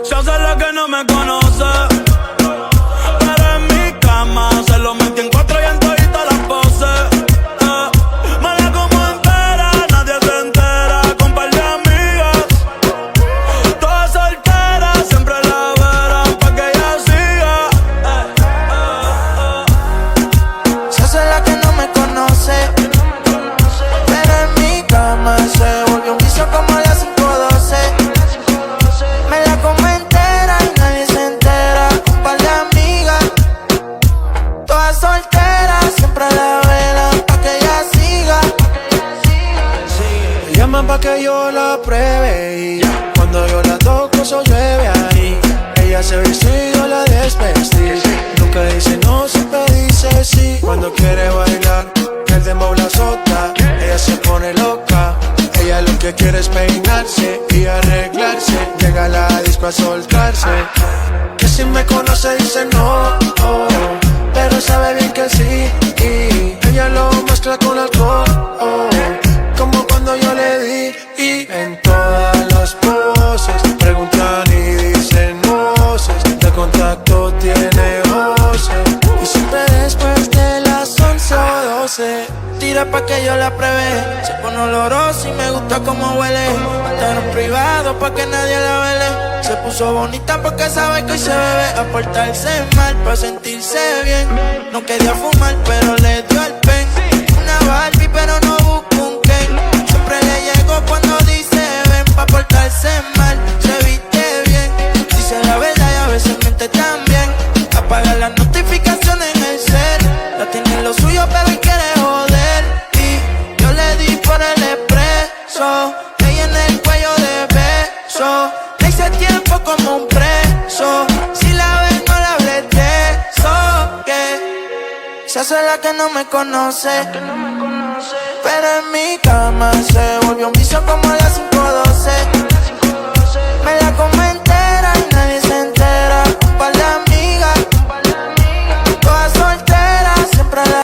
Se hace la que no me conoce, pero en mi cama se lo metí en cuatro y en todita las poses. Me la como entera, nadie se entera, con par de amigas. Todas solteras, siempre la verán pa' que ella siga. Se hace la que no me conoce, pero en mi cama se volvió un vicio como las 5:12. Me la como entera y nadie se entera, un par de amigas. Todas solteras, siempre la velan pa' que ella siga. Me llaman pa' que yo la pruebe y cuando yo la toco eso llueve ahí. Ella se viste y yo la desvestí. Nunca dice no, siempre dice sí. Cuando quiere bailar, que el dembow la azota. Ella se pone loca. Ella lo que quiere es peinarse y arreglarse. Llega a la disco a soltarse. Que si me conoce dice no, oh, pero sabe bien que sí. Y ella lo mezcla con alcohol, oh, como cuando yo le di. Y en todas las poses preguntan y dicen voces. De contacto tiene voces. Y siempre después de las 11 o 12 tira pa' que yo la pruebe. Se pone olorosa y me gusta como huele. Hasta en privado pa' que nadie la vele. Se puso bonita porque sabe que hoy se bebe. A portarse mal pa' sentirse bien. No quería fumar pero le dio el pen. Una Barbie pero no busco un Ken. Siempre le llego cuando dice ven. Pa' portarse mal, se viste bien. Dice la verdad y a veces miente también. Apaga las notificaciones en el cel. La tiene en lo suyo pero él quiere joder. Y yo le di por el expreso. Ella en el cuello de beso. Le hice tiempo como un preso. Si la ves no la hables de eso. Que se hace la que no me conoce, pero en mi cama se volvió un vicio como las 5:12.